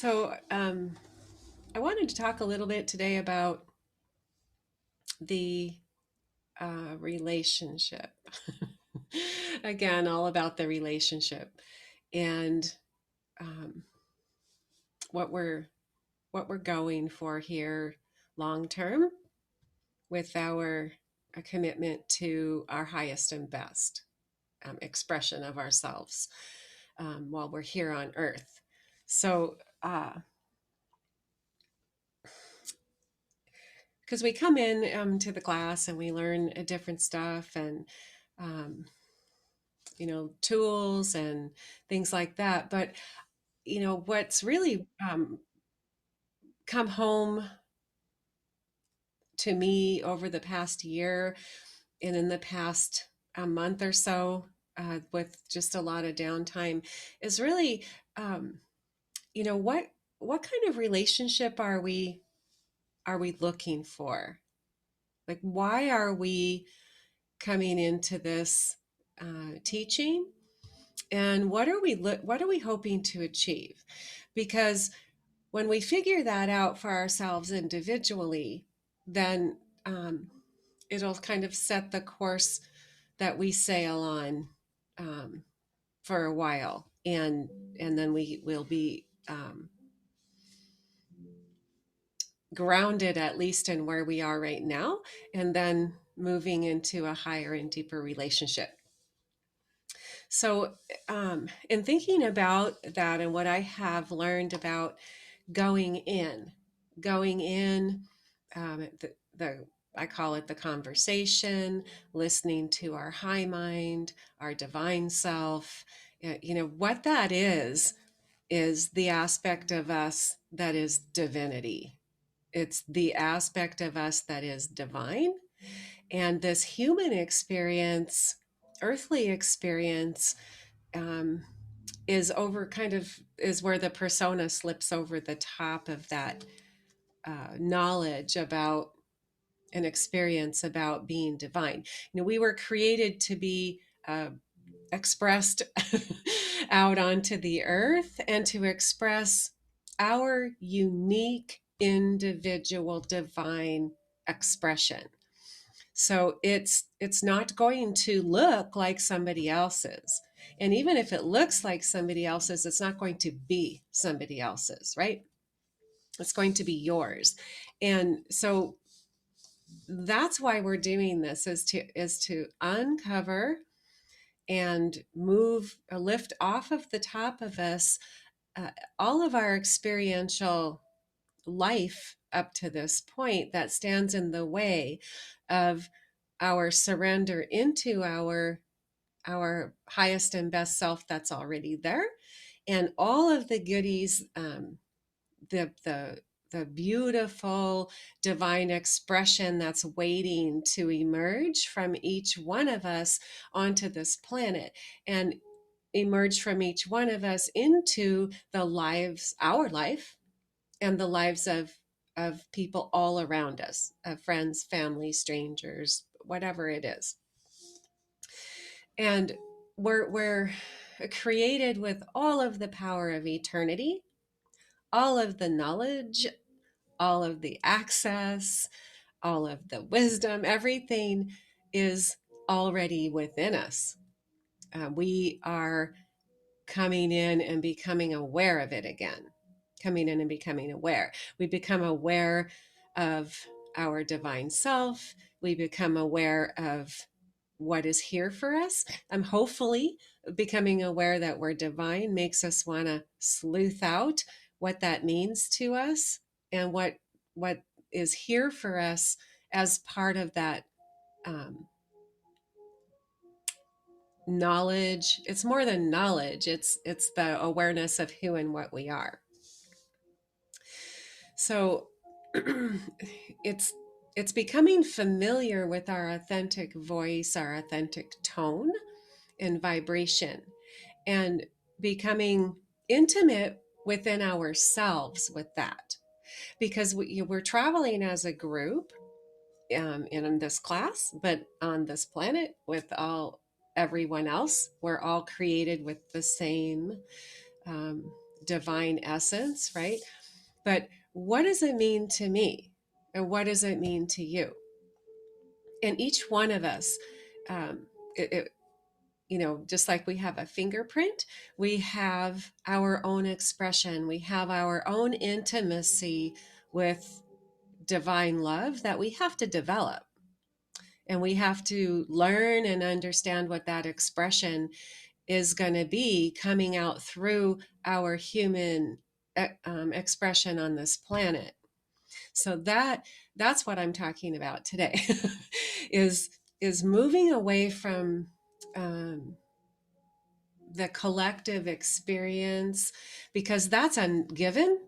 So I wanted to talk a little bit today about the relationship. Again, all about the relationship and um, what we're what we're going for here long term with our a commitment to our highest and best expression of ourselves while we're here on Earth. So. Because we come in to the class and we learn different stuff and um, tools and things like that. But what's really come home to me over the past year and in the past a month or so, with just a lot of downtime, is really um, you know what kind of relationship are we looking for? Like, why are we coming into this teaching, and what are we hoping to achieve? Because when we figure that out for ourselves individually, then um, it'll kind of set the course that we sail on um, for a while, and then we will be grounded at least in where we are right now, and then moving into a higher and deeper relationship. So, in thinking about that and what I have learned about going in, going in, the I call it the conversation, listening to our high mind, our divine self. What that is the aspect of us that is divinity. It's the aspect of us that is divine. And this human experience, earthly experience, um, is where the persona slips over the top of that knowledge about an experience about being divine. We were created to be expressed out onto the earth and to express our unique individual divine expression. So it's not going to look like somebody else's. And even if it looks like somebody else's, it's not going to be somebody else's, right? It's going to be yours. And so that's why we're doing this, is to uncover and lift off of the top of us uh, all of our experiential life up to this point that stands in the way of our surrender into our highest and best self that's already there, and all of the goodies, the beautiful divine expression that's waiting to emerge from each one of us onto this planet, and emerge from each one of us into our life, and the lives of people all around us, of friends, family, strangers, whatever it is. And we're created with all of the power of eternity, all of the knowledge, all of the access, all of the wisdom. Everything is already within us. We are coming in and becoming aware of it again. Coming in and becoming aware. We become aware of our divine self. We become aware of what is here for us. Hopefully, becoming aware that we're divine makes us want to sleuth out what that means to us, and what is here for us as part of that um, knowledge. It's more than knowledge. It's the awareness of who and what we are. So it's it's becoming familiar with our authentic voice, our authentic tone and vibration, and becoming intimate within ourselves with that, because we're traveling as a group, in this class, but on this planet with everyone else. We're all created with the same um, divine essence, right? But what does it mean to me? And what does it mean to you? And each one of us, um, it, just like we have a fingerprint, we have our own expression, we have our own intimacy with divine love that we have to develop. And we have to learn and understand what that expression is going to be coming out through our human expression on this planet. So that's what I'm talking about today, is is moving away from um, the collective experience, because that's a given.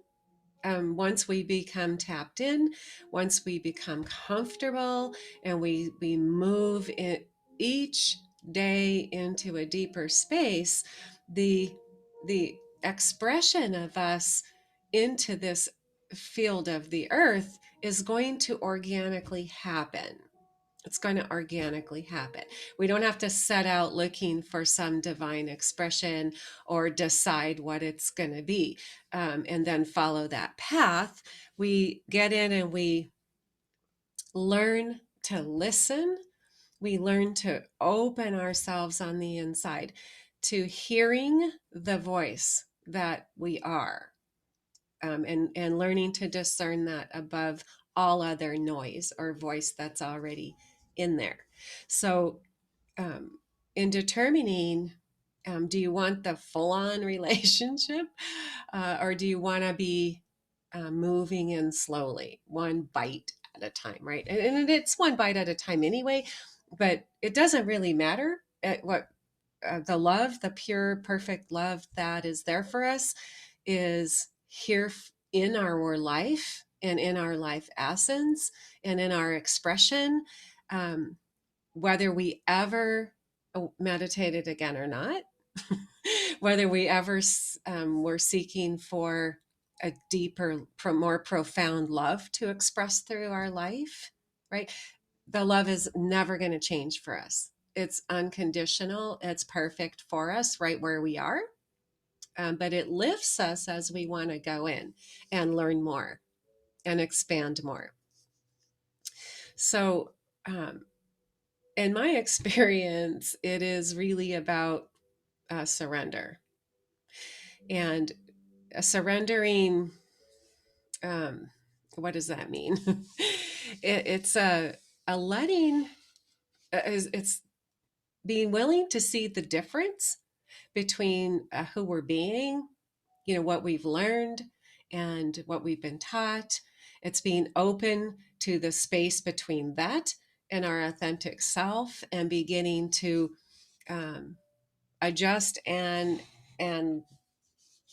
Once we become tapped in, once we become comfortable, and we move in each day into a deeper space, the the expression of us into this field of the earth is going to organically happen. It's going to organically happen. We don't have to set out looking for some divine expression or decide what it's going to be, and then follow that path. We get in and we learn to listen. We learn to open ourselves on the inside to hearing the voice that we are, and learning to discern that above all other noise or voice that's already in there. So, um, in determining, do you want the full on relationship, or do you want to be moving in slowly, one bite at a time, right? And it's one bite at a time anyway, but it doesn't really matter at what the love, the pure, perfect love that is there for us, is here in our life and in our life essence and in our expression, um, whether we ever meditated again or not, whether we ever were seeking for a deeper, more profound love to express through our life, right? The love is never going to change for us. It's unconditional. It's perfect for us right where we are. But it lifts us as we want to go in and learn more and expand more. So, in my experience, it is really about surrender, and surrendering. Um, what does that mean? It's a letting. It's being willing to see the difference between who we're being, what we've learned and what we've been taught. It's being open to the space between that and our authentic self, and beginning to um, adjust and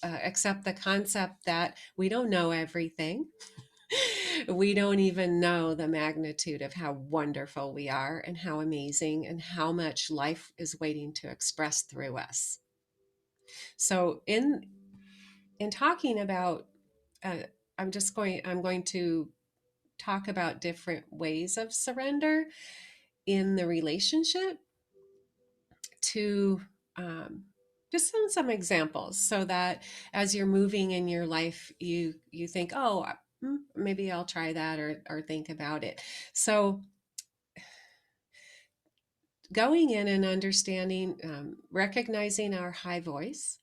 accept the concept that we don't know everything. We don't even know the magnitude of how wonderful we are and how amazing and how much life is waiting to express through us. So in talking about, uh, I'm going to talk about different ways of surrender in the relationship, to just some examples, so that as you're moving in your life, you think, oh, maybe I'll try that, or think about it. So going in and understanding, recognizing our high voice,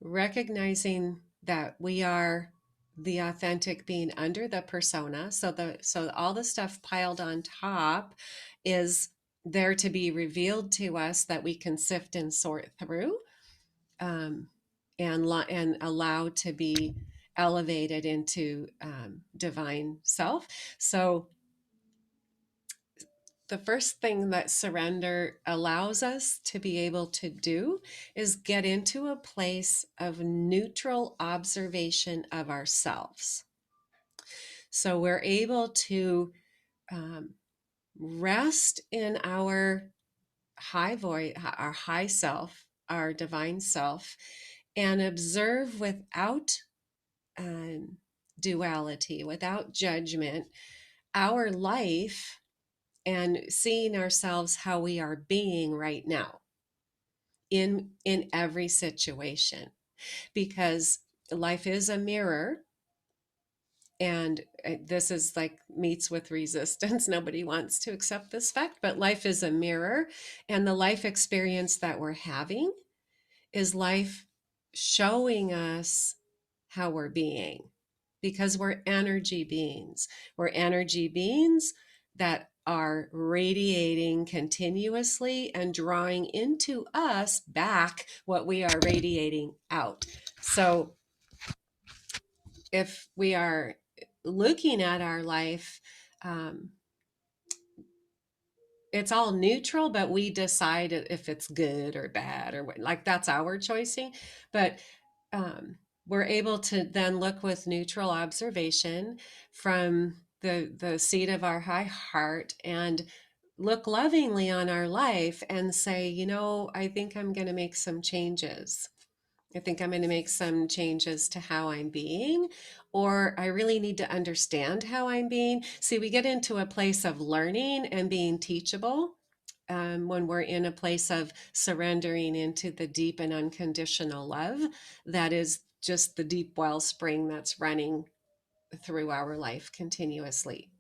recognizing that we are the authentic being under the persona. So all the stuff piled on top is there to be revealed to us, that we can sift and sort through, um, and allow to be elevated into divine self. So the first thing that surrender allows us to be able to do is get into a place of neutral observation of ourselves. So we're able to um, rest in our high voice, our high self, our divine self, and observe without um, duality, without judgment, our life, and seeing ourselves how we are being right now in every situation. because life is a mirror. And this is like meets with resistance. Nobody wants to accept this fact, but life is a mirror. And the life experience that we're having is life showing us how we're being, because we're energy beings. We're energy beings that are radiating continuously and drawing into us back what we are radiating out. So if we are looking at our life, um, it's all neutral, but we decide if it's good or bad or what, like that's our choicing. But um, we're able to then look with neutral observation from the seat of our high heart and look lovingly on our life and say, you know, I think I'm going to make some changes. I think I'm going to make some changes to how I'm being, or I really need to understand how I'm being. See, we get into a place of learning and being teachable when we're in a place of surrendering into the deep and unconditional love that is just the deep wellspring that's running through our life continuously.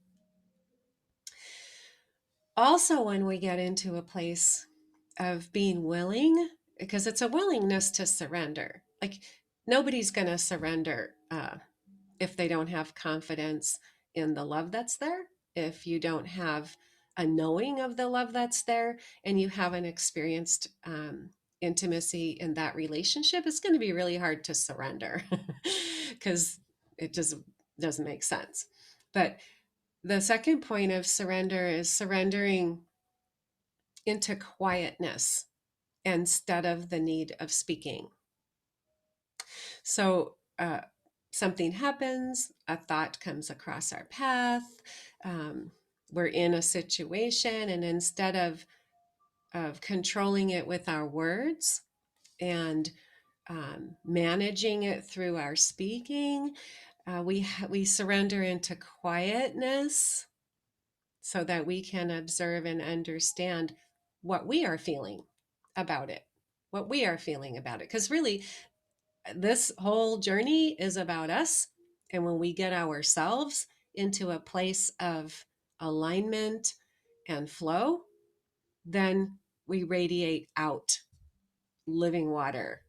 Also, when we get into a place of being willing, because it's a willingness to surrender. Like nobody's going to surrender if they don't have confidence in the love that's there. If you don't have a knowing of the love that's there and you haven't experienced intimacy in that relationship, it's going to be really hard to surrender because it just doesn't make sense. But the second point of surrender is surrendering into quietness instead of the need of speaking. So something happens, a thought comes across our path, um, we're in a situation, and instead of controlling it with our words and managing it through our speaking, we surrender into quietness so that we can observe and understand what we are feeling about it, what we are feeling about it. Because really, this whole journey is about us. And when we get ourselves into a place of alignment and flow, then we radiate out living water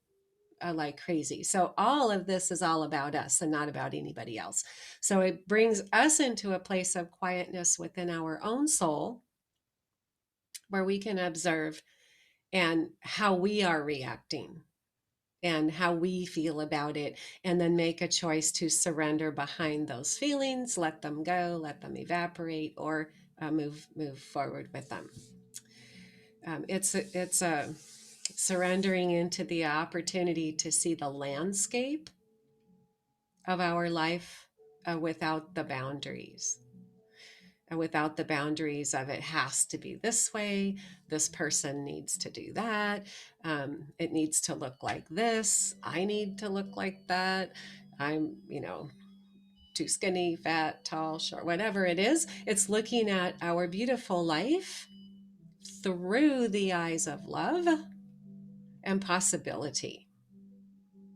like crazy. So all of this is all about us and not about anybody else. So it brings us into a place of quietness within our own soul where we can observe and how we are reacting and how we feel about it, and then make a choice to surrender behind those feelings, let them go, let them evaporate, or move forward with them. It's a surrendering into the opportunity to see the landscape of our life without the boundaries. Without the boundaries of it has to be this way, this person needs to do that, it needs to look like this, I need to look like that, I'm, too skinny, fat, tall, short, whatever it is. It's looking at our beautiful life through the eyes of love and possibility.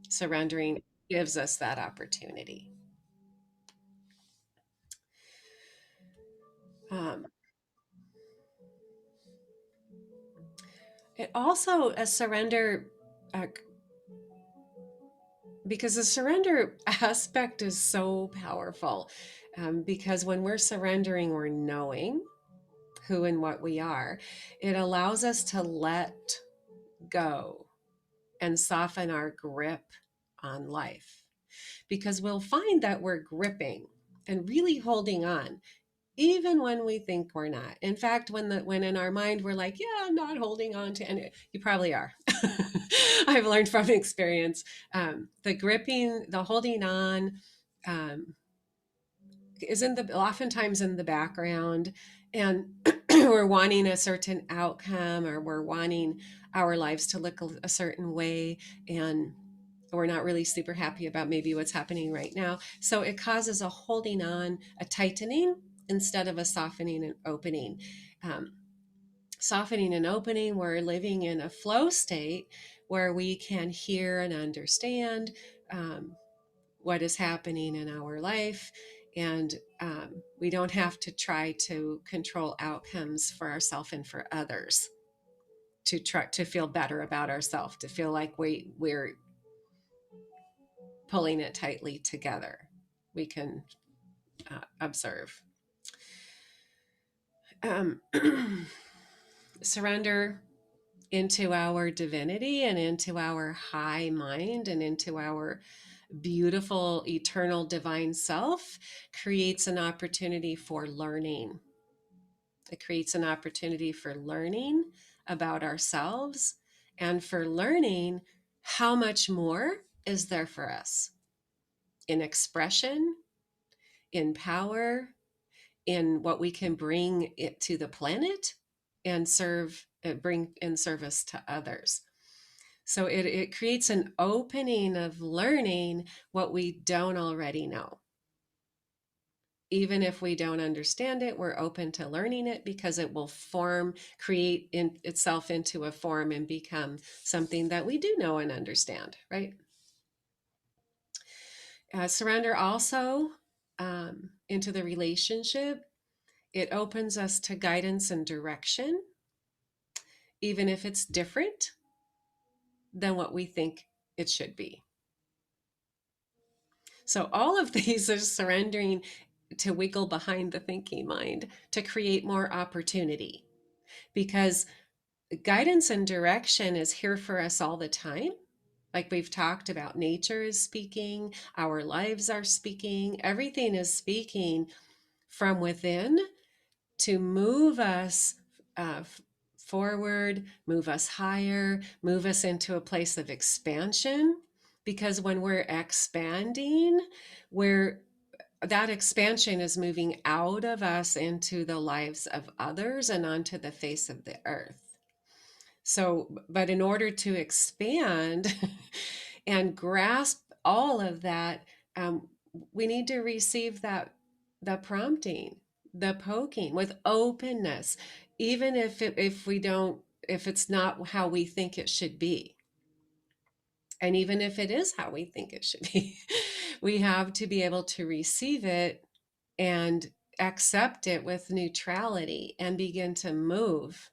Surrendering gives us that opportunity. Um, it also a surrender uh, because the surrender aspect is so powerful, because when we're surrendering, we're knowing who and what we are. It allows us to let go and soften our grip on life, because we'll find that we're gripping and really holding on even when we think we're not. In fact, when in our mind we're like, yeah, I'm not holding on to, and you probably are. I've learned from experience, the gripping, the holding on, um, is oftentimes in the background, and we're wanting a certain outcome, or we're wanting our lives to look a certain way, and we're not really super happy about maybe what's happening right now. So it causes a holding on, a tightening instead of a softening and opening. Um, Softening and opening, we're living in a flow state where we can hear and understand um, what is happening in our life. And we don't have to try to control outcomes for ourselves and for others to try to feel better about ourselves, to feel like we're pulling it tightly together. We can observe. Um, surrender into our divinity and into our high mind and into our beautiful, eternal, divine self creates an opportunity for learning. It creates an opportunity for learning about ourselves and for learning how much more is there for us in expression, in power, in what we can bring it to the planet and bring in service to others. So it creates an opening of learning what we don't already know. Even if we don't understand it, we're open to learning it because it will create itself into a form and become something that we do know and understand, right? Surrender also into the relationship. It opens us to guidance and direction, even if it's different than what we think it should be. So all of these are surrendering to wiggle behind the thinking mind to create more opportunity, because guidance and direction is here for us all the time. Like we've talked about, nature is speaking, our lives are speaking, everything is speaking from within to move us forward, move us higher, move us into a place of expansion. Because when we're expanding, that expansion is moving out of us into the lives of others and onto the face of the earth. So, but in order to expand and grasp all of that, we need to receive the prompting, the poking with openness, even if it's not how we think it should be. And even if it is how we think it should be, we have to be able to receive it and accept it with neutrality and begin to move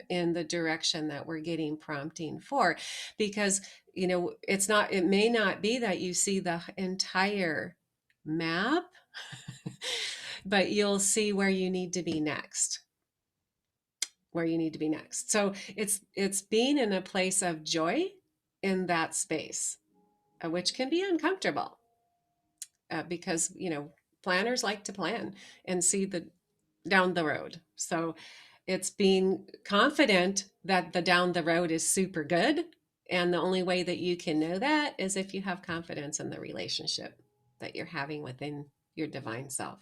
in the direction that we're getting prompting for. Because it may not be that you see the entire map, but you'll see where you need to be next. So it's being in a place of joy in that space, which can be uncomfortable, because planners like to plan and see the down the road. So it's being confident that the down the road is super good. And the only way that you can know that is if you have confidence in the relationship that you're having within your divine self.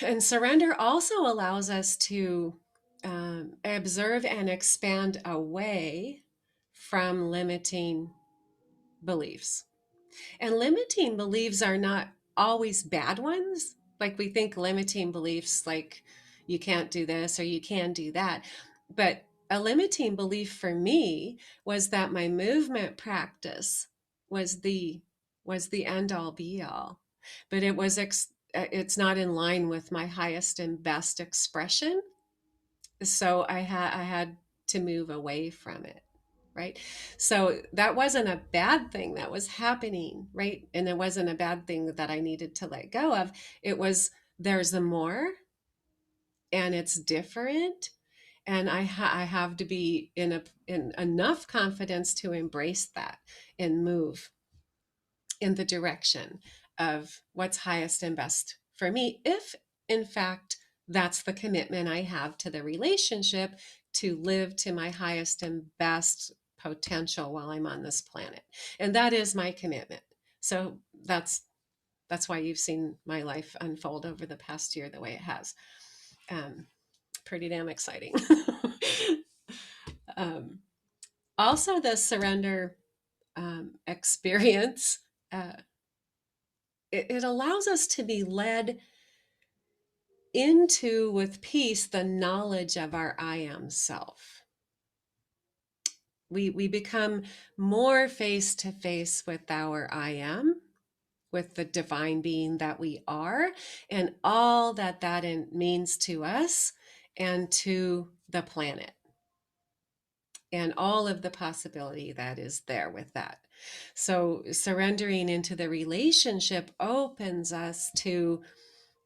And surrender also allows us to observe and expand away from limiting beliefs. And limiting beliefs are not always bad ones. Like we think limiting beliefs like you can't do this or you can do that. But a limiting belief for me was that my movement practice was the end all be all. But it's not in line with my highest and best expression. So I had to move away from it. Right. So that wasn't a bad thing that was happening. Right. And it wasn't a bad thing that I needed to let go of. It was, there's a more, and it's different. And I have to be in enough confidence to embrace that and move in the direction of what's highest and best for me, if in fact that's the commitment I have to the relationship, to live to my highest and best potential while I'm on this planet. And that is my commitment. So that's why you've seen my life unfold over the past year the way it has. Pretty damn exciting. um, Also, the surrender experience, it allows us to be led into, with peace, the knowledge of our I am self. We become more face to face with our I am, with the divine being that we are, and all that means to us and to the planet, and all of the possibility that is there with that. So surrendering into the relationship opens us to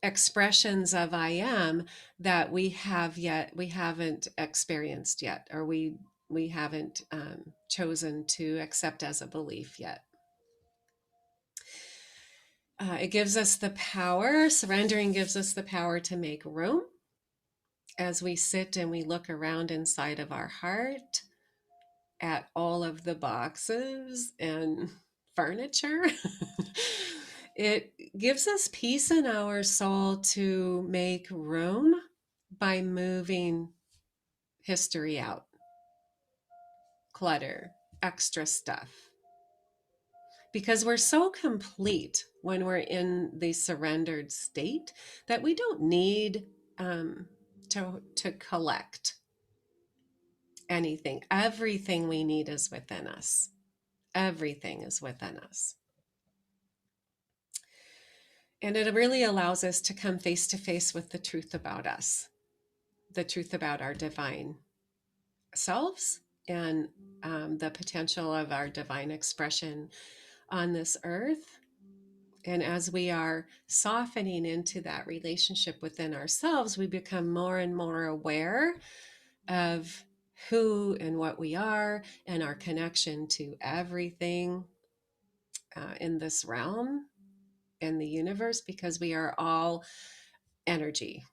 expressions of I am that we haven't experienced yet, or we haven't chosen to accept as a belief yet. It gives us the power, surrendering gives us the power to make room as we sit and we look around inside of our heart at all of the boxes and furniture. It gives us peace in our soul to make room by moving history out, clutter, extra stuff. Because we're so complete when we're in the surrendered state that we don't need to collect anything. Everything we need is within us. Everything is within us. And it really allows us to come face to face with the truth about us, the truth about our divine selves, and the potential of our divine expression on this earth. And as we are softening into that relationship within ourselves, we become more and more aware of who and what we are and our connection to everything in this realm, in the universe, because we are all energy.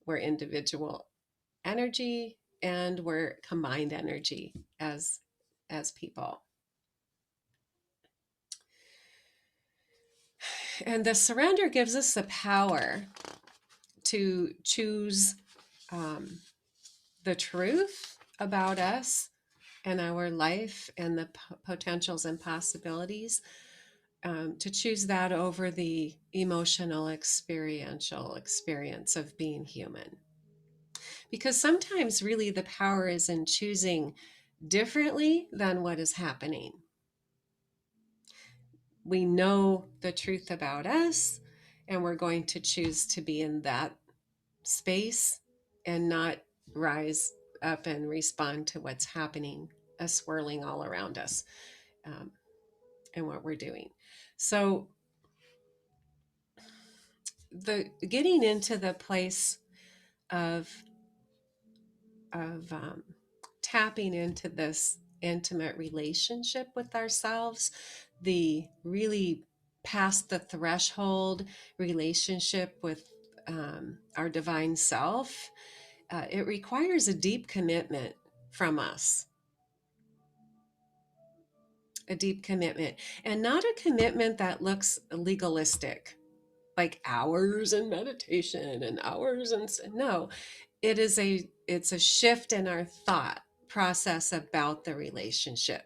We're individual energy and we're combined energy as people. And the surrender gives us the power to choose the truth about us and our life and the potentials and possibilities, to choose that over the emotional experiential experience of being human. Because sometimes really the power is in choosing differently than what is happening. We know the truth about us, and we're going to choose to be in that space and not rise up and respond to what's happening, swirling all around us, and what we're doing. So the getting into the place of tapping into this intimate relationship with ourselves, the really past the threshold relationship with our divine self, it requires a deep commitment from us. A deep commitment, and not a commitment that looks legalistic, like hours in meditation and hours and no, it's a shift in our thought process about the relationship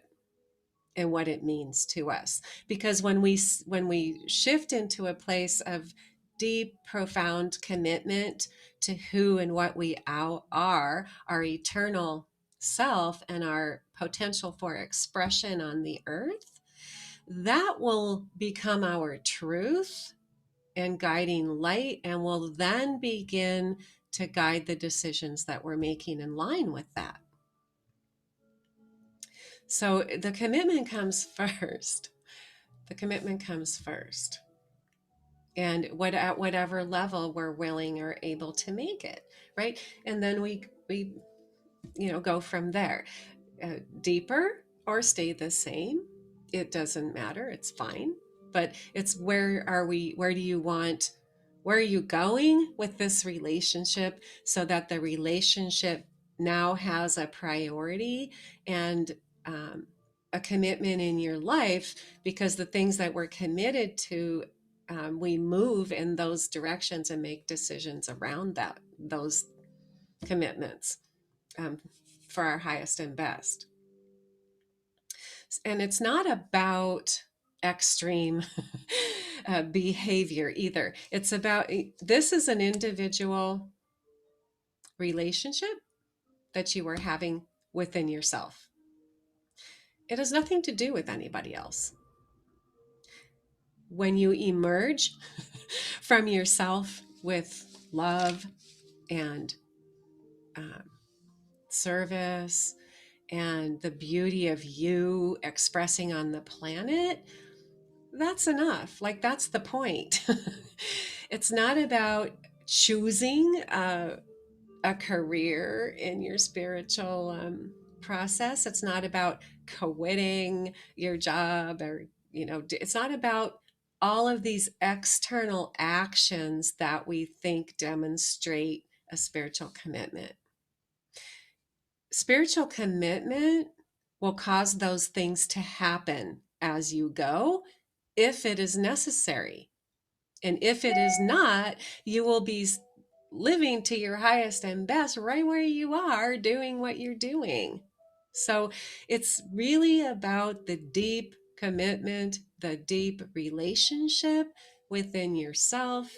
and what it means to us. Because when we shift into a place of deep, profound commitment to who and what we are, our eternal self, and our potential for expression on the earth, that will become our truth and guiding light, and will then begin to guide the decisions that we're making in line with that. So the commitment comes first. The commitment comes first. And at whatever level we're willing or able to make it, right? And then we go from there. Deeper or stay the same. It doesn't matter. It's fine. But it's where are you going with this relationship, so that the relationship now has a priority and a commitment in your life, because the things that we're committed to, we move in those directions and make decisions around those commitments, for our highest and best. And it's not about extreme behavior either. It's about, this is an individual relationship that you are having within yourself. It has nothing to do with anybody else. When you emerge from yourself with love and um, service and the beauty of you expressing on the planet, that's enough. Like, that's the point. It's not about choosing a career in your spiritual process. It's not about quitting your job, or, it's not about all of these external actions that we think demonstrate a spiritual commitment. Spiritual commitment will cause those things to happen as you go if it is necessary. And if it is not, you will be living to your highest and best right where you are doing what you're doing. So it's really about the deep commitment, the deep relationship within yourself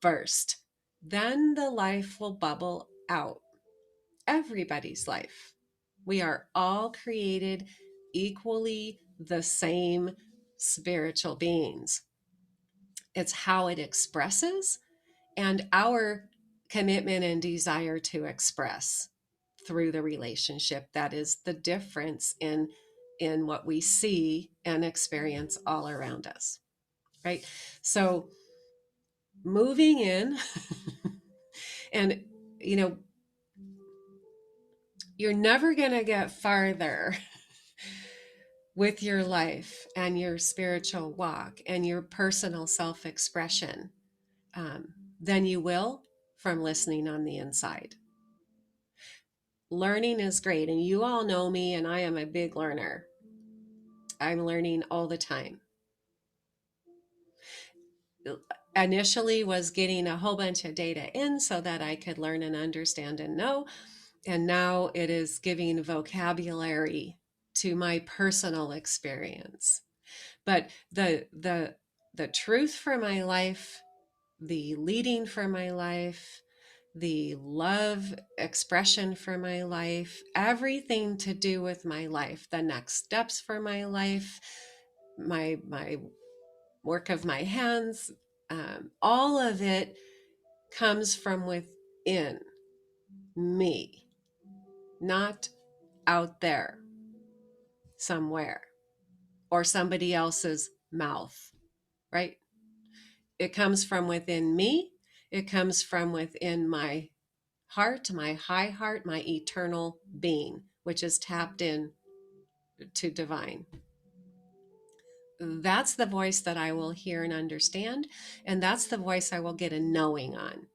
first. Then the life will bubble out. Everybody's life. We are all created equally the same spiritual beings. It's how it expresses and our commitment and desire to express through the relationship that is the difference in what we see and experience all around us, right? So moving in and you're never going to get farther with your life and your spiritual walk and your personal self-expression than you will from listening on the inside. Learning is great, and you all know me, and I am a big learner. I'm learning all the time. Initially was getting a whole bunch of data in so that I could learn and understand and know, and now it is giving vocabulary to my personal experience. But the truth for my life, the leading for my life, the love expression for my life, everything to do with my life, the next steps for my life, my work of my hands, all of it comes from within me, not out there somewhere or somebody else's mouth, right? It comes from within me. It comes from within my heart, my high heart, my eternal being, which is tapped in to divine. That's the voice that I will hear and understand. And that's the voice I will get a knowing on.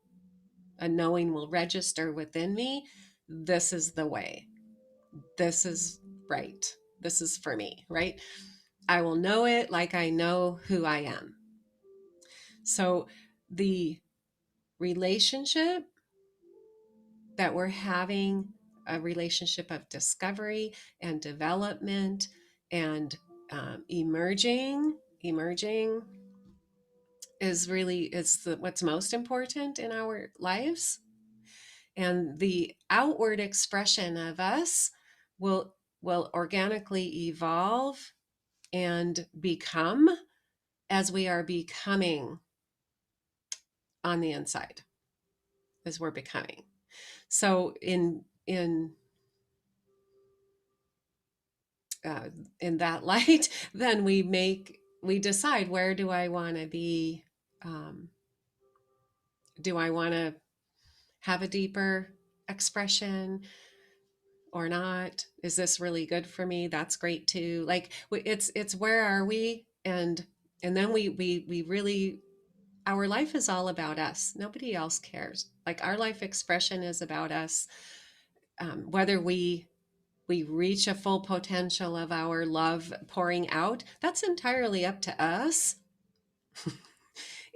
A knowing will register within me. This is the way. This is right. This is for me, right? I will know it like I know who I am. So the relationship that we're having, a relationship of discovery and development and emerging is what's most important in our lives. And the outward expression of us will organically evolve and become as we are becoming on the inside, as we're becoming. So in that light, then we decide, where do I want to be? Do I want to have a deeper expression or not? Is this really good for me? That's great too. Like, it's where are we? And then we really, our life is all about us. Nobody else cares. Like, our life expression is about us. Whether we reach a full potential of our love pouring out, that's entirely up to us.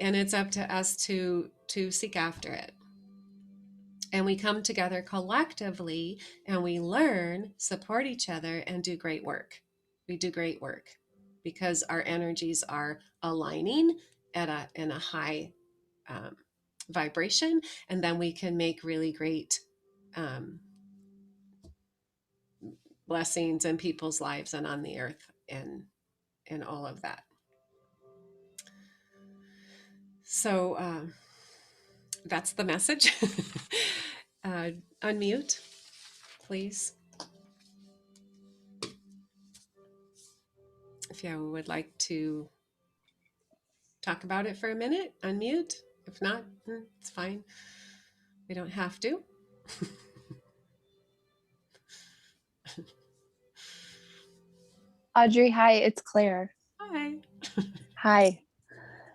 And it's up to us to seek after it. And we come together collectively and we learn, support each other, and do great work. We do great work because our energies are aligning in a high vibration, and then we can make really great blessings in people's lives and on the earth and all of that. So that's the message. Unmute, please. If you would like to talk about it for a minute, unmute. If not, it's fine. We don't have to. Audrey, hi, it's Claire. Hi. Hi.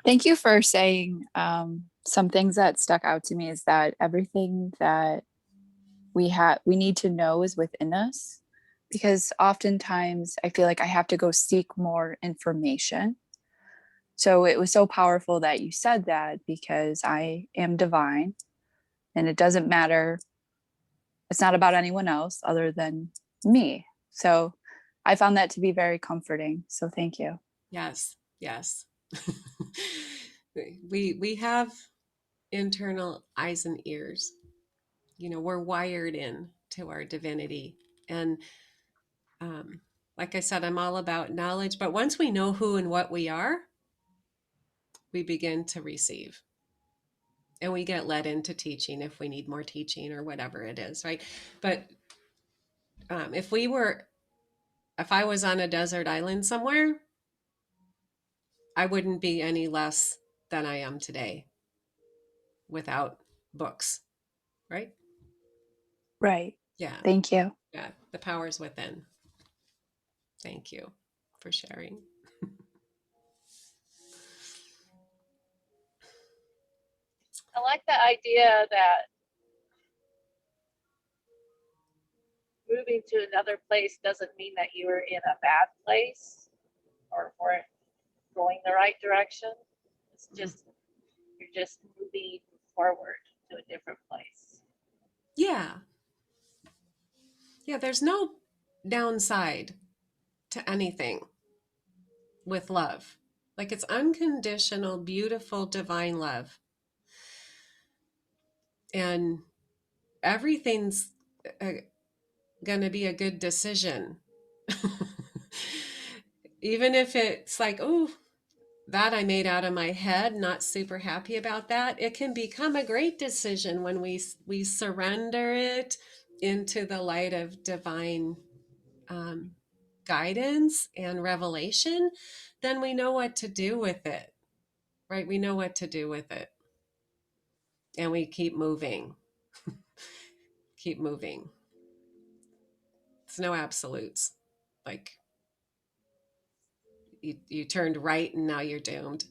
Thank you for saying some things that stuck out to me is that everything that we need to know is within us, because oftentimes I feel like I have to go seek more information. So it was so powerful that you said that, because I am divine and it doesn't matter. It's not about anyone else other than me. So I found that to be very comforting. So thank you. Yes, yes. we have internal eyes and ears. You know, we're wired in to our divinity. And like I said, I'm all about knowledge, but once we know who and what we are, we begin to receive. And we get led into teaching if we need more teaching or whatever it is, right? But if I was on a desert island somewhere, I wouldn't be any less than I am today without books, right? Right. Yeah. Thank you. Yeah. The power's within. Thank you for sharing. I like the idea that moving to another place doesn't mean that you are in a bad place or for going the right direction. It's just, you're just moving forward to a different place. Yeah. Yeah. There's no downside to anything with love. Like, it's unconditional, beautiful, divine love. And everything's going to be a good decision. Even if it's like, oh, that I made out of my head, not super happy about that, it can become a great decision when we surrender it into the light of divine guidance and revelation. Then we know what to do with it, right? We know what to do with it, and we keep moving. Keep moving. It's no absolutes. Like, you turned right and now you're doomed.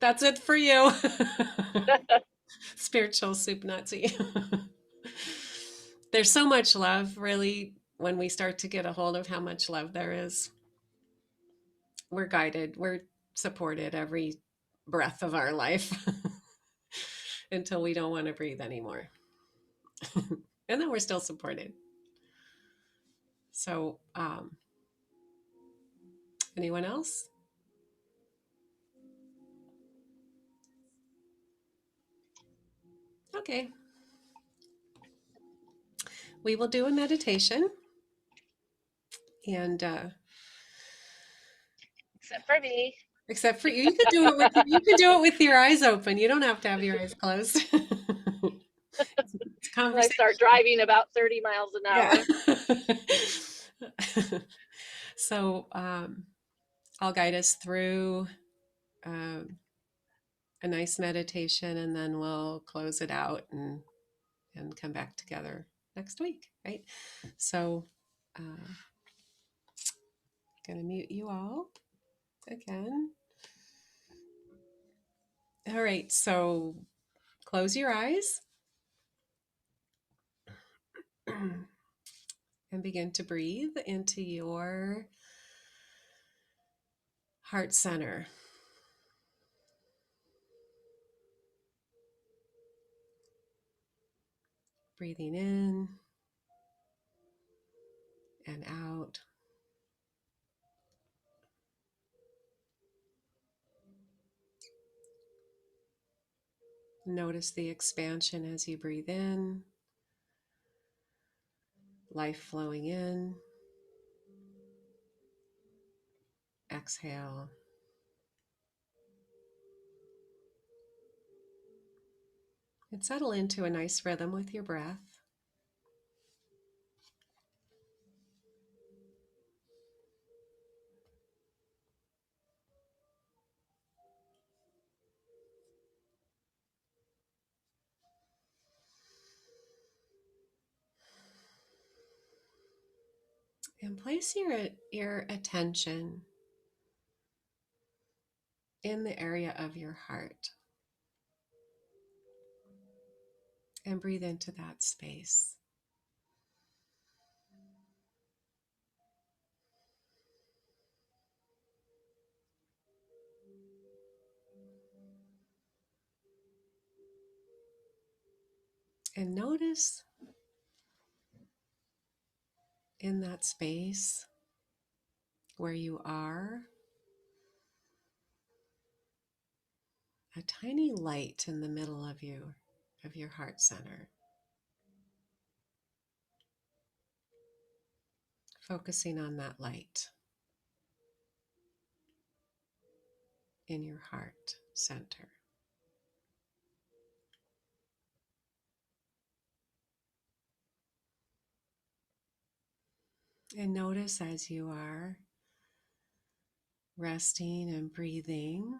That's it for you. Spiritual soup Nazi. There's so much love, really, when we start to get a hold of how much love there is. We're guided, we're supported every breath of our life until we don't want to breathe anymore. And then we're still supported. So, anyone else? Okay. We will do a meditation. And Except for me. except for you, you could do it with your eyes open. You don't have to have your eyes closed. It's a When I conversation. start driving about 30 miles an hour. Yeah. So I'll guide us through a nice meditation, and then we'll close it out and come back together next week, right? So gonna mute you all again. All right, so close your eyes and begin to breathe into your heart center. Breathing in and out. Notice the expansion as you breathe in life flowing in. Exhale. And settle into a nice rhythm with your breath. And place your attention in the area of your heart. And breathe into that space. And notice in that space where you are a tiny light in the middle of your heart center. Focusing on that light in your heart center. And notice as you are resting and breathing,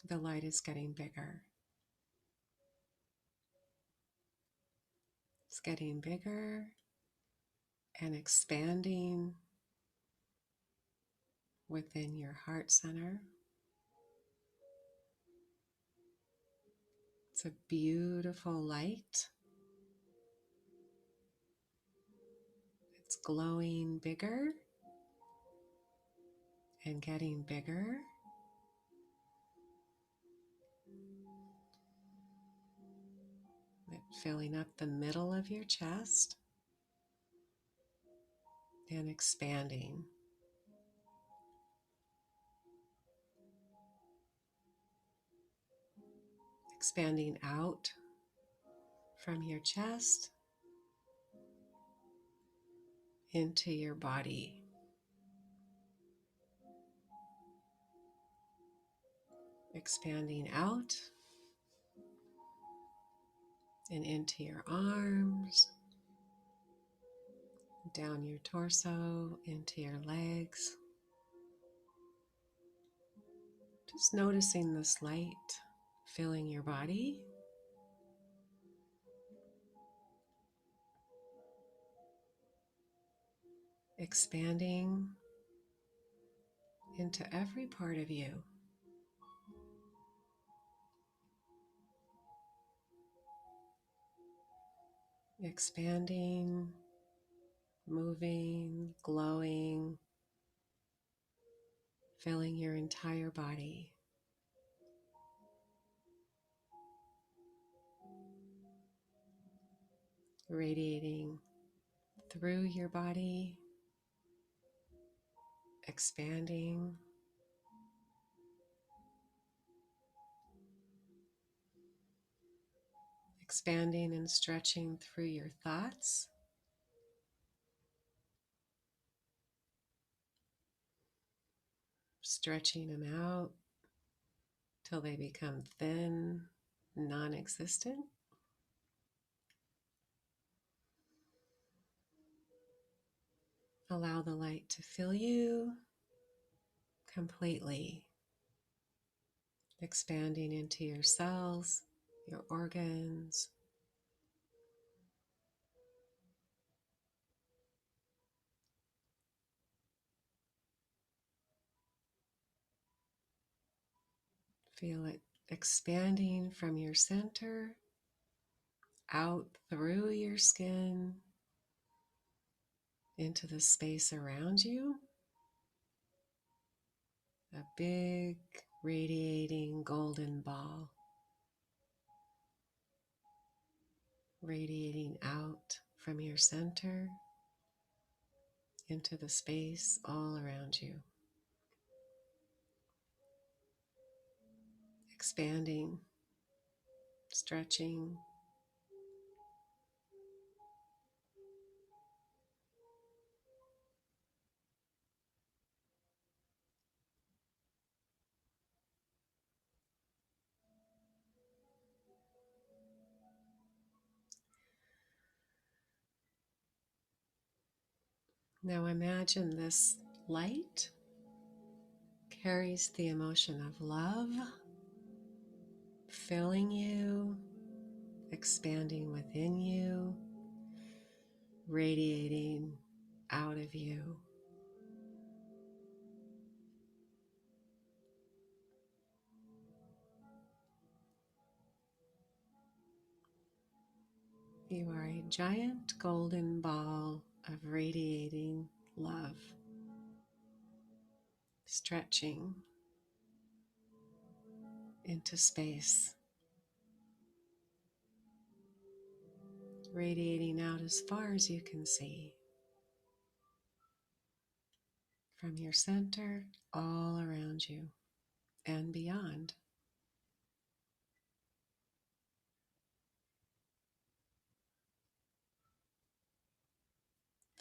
the light is getting bigger. It's getting bigger and expanding within your heart center. It's a beautiful light. It's glowing bigger and getting bigger. Filling up the middle of your chest and expanding. Expanding out from your chest into your body. Expanding out and into your arms, down your torso, into your legs. Just noticing this light filling your body. Expanding into every part of you. Expanding, moving, glowing, filling your entire body. Radiating through your body, expanding, expanding and stretching through your thoughts. Stretching them out till they become thin, non-existent. Allow the light to fill you completely, expanding into your cells, your organs. Feel it expanding from your center, out through your skin, into the space around you. A big, radiating golden ball, radiating out from your center into the space all around you. Expanding, stretching, Now imagine this light carries the emotion of love, filling you, expanding within you, radiating out of you. You are a giant golden ball of radiating love, stretching into space, radiating out as far as you can see, from your center all around you and beyond.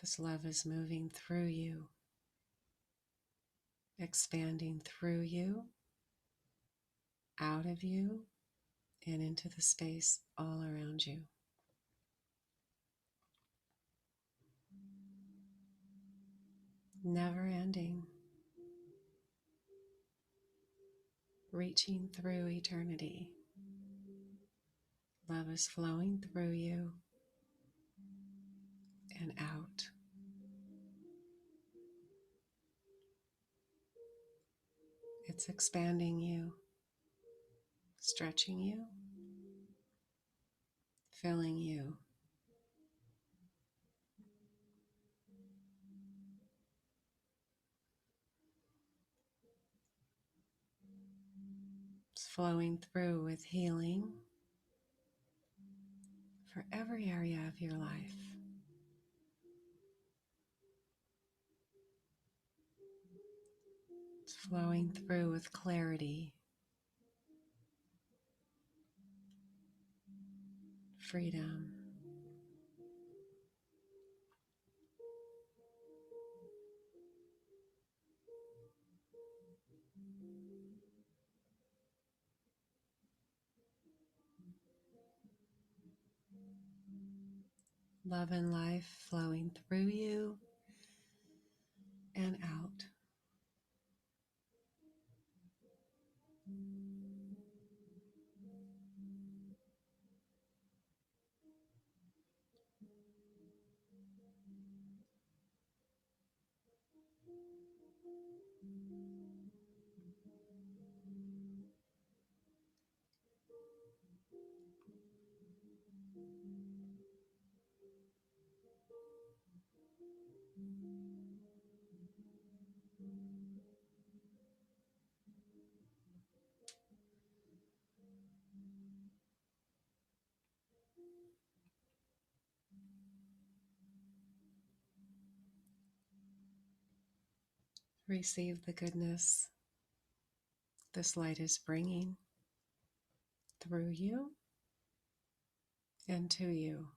This love is moving through you, expanding through you, out of you, and into the space all around you. Never ending, reaching through eternity. Love is flowing through you and out. It's expanding you, stretching you, filling you. It's flowing through with healing for every area of your life. It's flowing through with clarity, freedom. Love and life flowing through you and out. Receive the goodness this light is bringing through you and to you.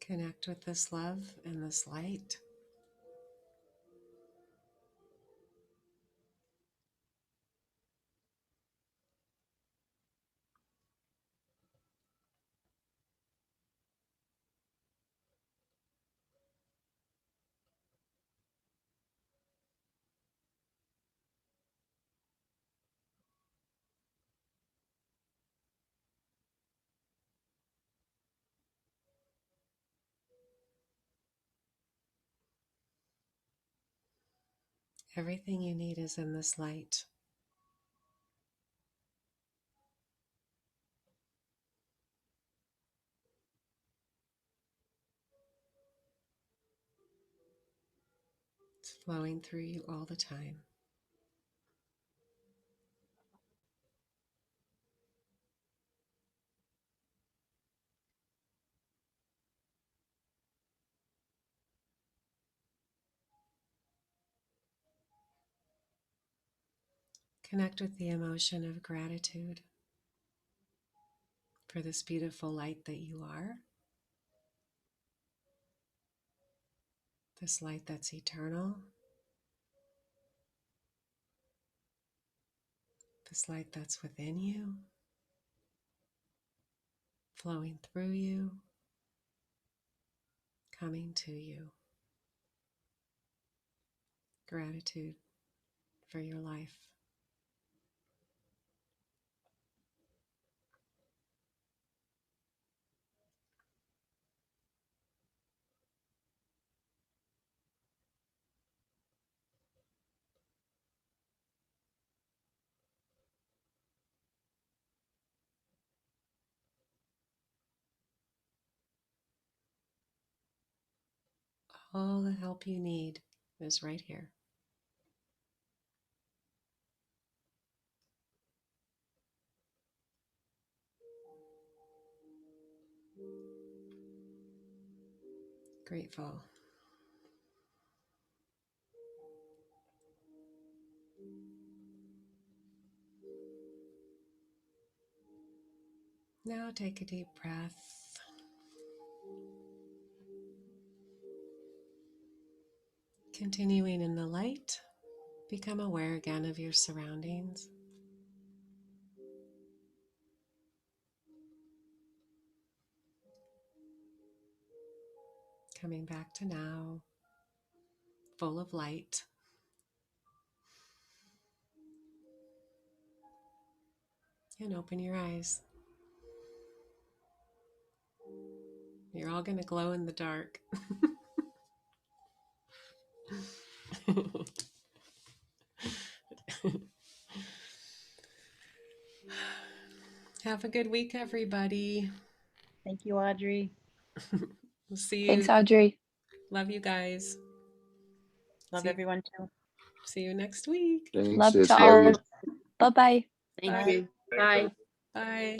Connect with this love and this light. Everything you need is in this light. It's flowing through you all the time. Connect with the emotion of gratitude for this beautiful light that you are, this light that's eternal, this light that's within you, flowing through you, coming to you. Gratitude for your life. All the help you need is right here. Grateful. Now take a deep breath. Continuing in the light, become aware again of your surroundings. Coming back to now, full of light. And open your eyes. You're all going to glow in the dark. Have a good week, everybody. Thank you, Audrey. We'll see you. Thanks, Audrey. Love you guys. Love See- everyone too. See you next week. Thanks, Love sis. to Love you. all. Bye-bye. Thank Bye. you. Bye. Bye.